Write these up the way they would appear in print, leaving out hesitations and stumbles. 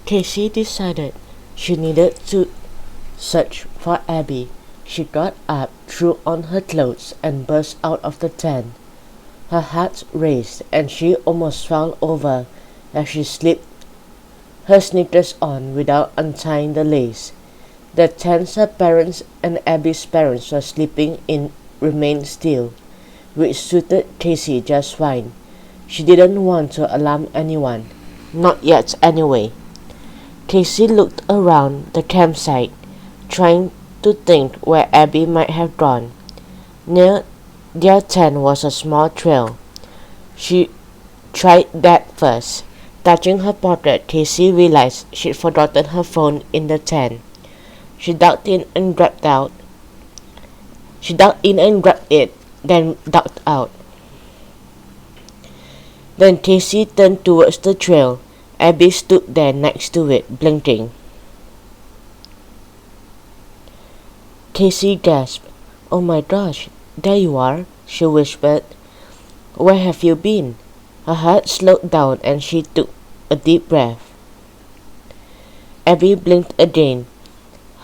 Casey decided she needed to search for Abby. She got up, threw on her clothes, and burst out of the tent. Her heart raced, and she almost fell over as she slipped her sneakers on without untying the lace. The tent her parents and Abby's parents were sleeping in remained still, which suited Casey just fine. She didn't want to alarm anyone. Not yet, anyway. Casey looked around the campsite, trying to think where Abby might have gone. Near their tent was a small trail. She tried that first. Touching her pocket, Casey realized she'd forgotten her phone in the tent. She ducked in and grabbed it, then ducked out. Then Casey turned towards the trail. Abby stood there next to it, blinking. Casey gasped. "Oh my gosh, there you are," she whispered. "Where have you been?" Her heart slowed down and she took a deep breath. Abby blinked again.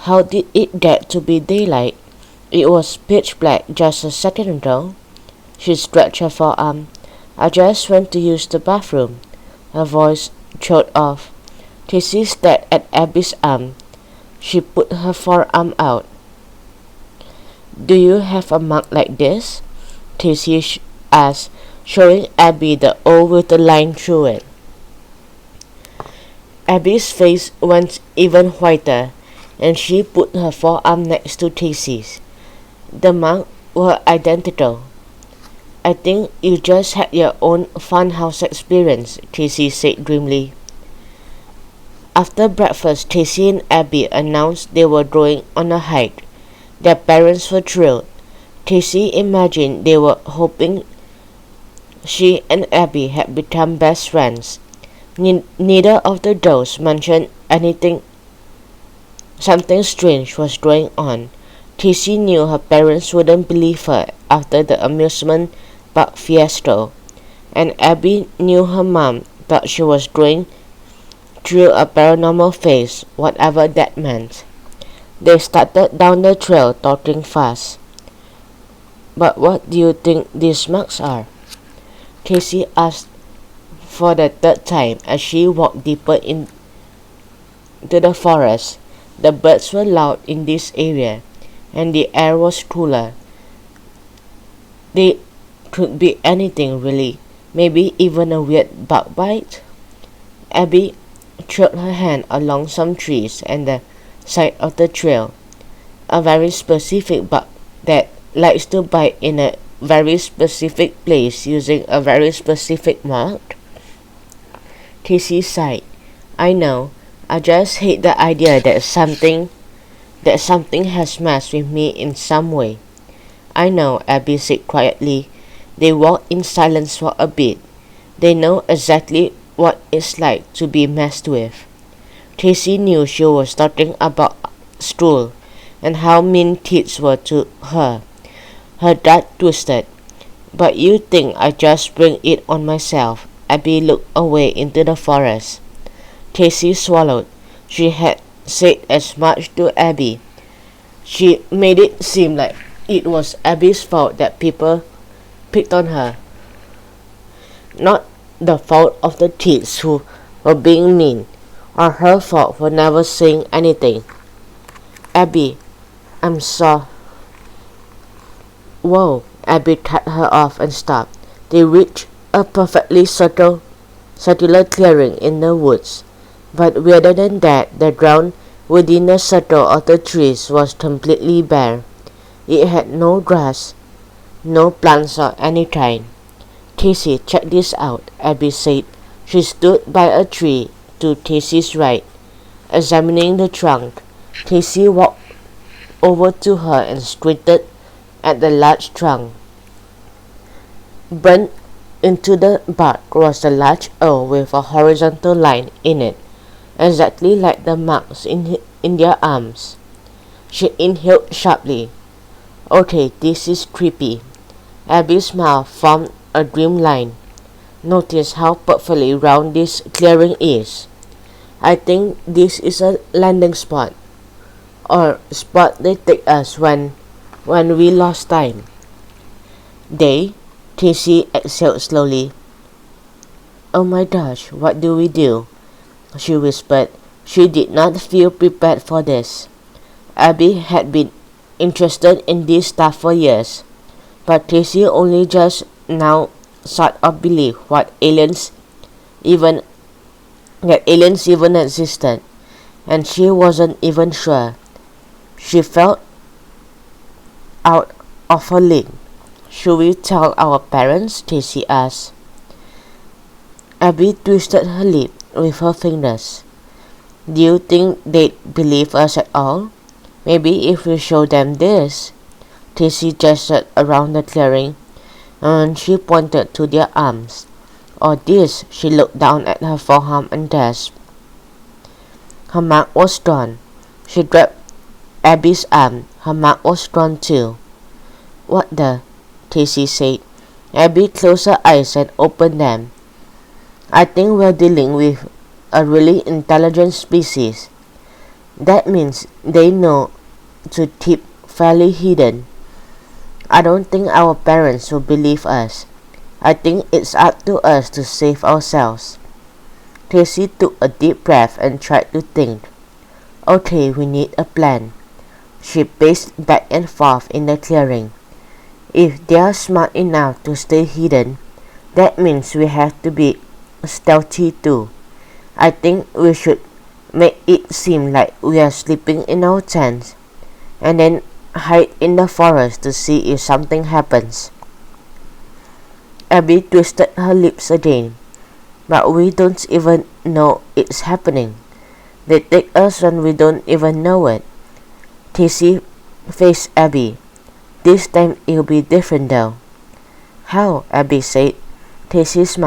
How did it get to be daylight? It was pitch black just a second ago. She stretched her forearm. "I just went to use the bathroom." Her voice choked off. Casey stared at Abby's arm. She put her forearm out. "Do you have a mark like this?" Casey asked, showing Abby the O with the line through it. Abby's face went even whiter, and she put her forearm next to Casey's. The marks were identical. "I think you just had your own funhouse experience," Casey said grimly. After breakfast, Casey and Abby announced they were going on a hike. Their parents were thrilled. Casey imagined they were hoping she and Abby had become best friends. Neither of the girls mentioned anything. Something strange was going on. Casey knew her parents wouldn't believe her after the amusement park fiasco, and Abby knew her mom thought she was going through a paranormal phase, whatever that meant. They started down the trail, talking fast. "But what do you think these marks are?" Casey asked for the third time as she walked deeper into the forest. The birds were loud in this area, and the air was cooler. They could be anything, really. Maybe even a weird bug bite. Abby trailed her hand along some trees and the side of the trail. "A very specific bug that likes to bite in a very specific place using a very specific mark." Casey sighed. "I know. I just hate the idea that something has messed with me in some way." "I know," Abby said quietly. They walked in silence for a bit. They know exactly what it's like to be messed with. Casey knew she was talking about school and how mean kids were to her. Her gut twisted. "But you think I just bring it on myself?" Abby looked away into the forest. Casey swallowed. She had said as much to Abby. She made it seem like it was Abby's fault that people picked on her, not the fault of the kids who were being mean, or her fault for never saying anything. "Abby, I'm sorry." "Whoa," Abby cut her off and stopped. They reached a perfectly circular clearing in the woods, but weirder than that, the ground within the circle of the trees was completely bare. It had no grass, no plants of any kind. "Casey, check this out," Abby said. She stood by a tree to Casey's right, examining the trunk. Casey walked over to her and squinted at the large trunk. Burnt into the bark was a large O with a horizontal line in it, exactly like the marks in their arms. She inhaled sharply. "Okay, this is creepy." Abby's mouth formed a grim line. "Notice how perfectly round this clearing is." I think this is a landing spot, or spot they take us when we lost time. They, Tracy exhaled slowly. Oh my gosh, what do we do? She whispered. She did not feel prepared for this. Abby had been interested in this stuff for years, but Tracy only just now sort of believed even that aliens even existed, and she wasn't even sure. She felt out of her league. Should we tell our parents? Tracy asked. Abby twisted her lip with her fingers. Do you think they'd believe us at all? Maybe if we show them this. Tracy gestured around the clearing, and she pointed to their arms. Or this, she looked down at her forearm and gasped. Her mark was drawn. She grabbed Abby's arm. Her mark was drawn too. What the? Tracy said. Abby closed her eyes and opened them. I think we're dealing with a really intelligent species. That means they know to keep fairly hidden. I don't think our parents will believe us. I think it's up to us to save ourselves. Tracy took a deep breath and tried to think. Okay, we need a plan. She paced back and forth in the clearing. If they are smart enough to stay hidden, that means we have to be stealthy too. I think we should make it seem like we are sleeping in our tents, and then hide in the forest to see if something happens. Abby twisted her lips again. But we don't even know it's happening. They take us when we don't even know it. Tracy faced Abby. This time it'll be different though. How? Abby said. Tracy smiled.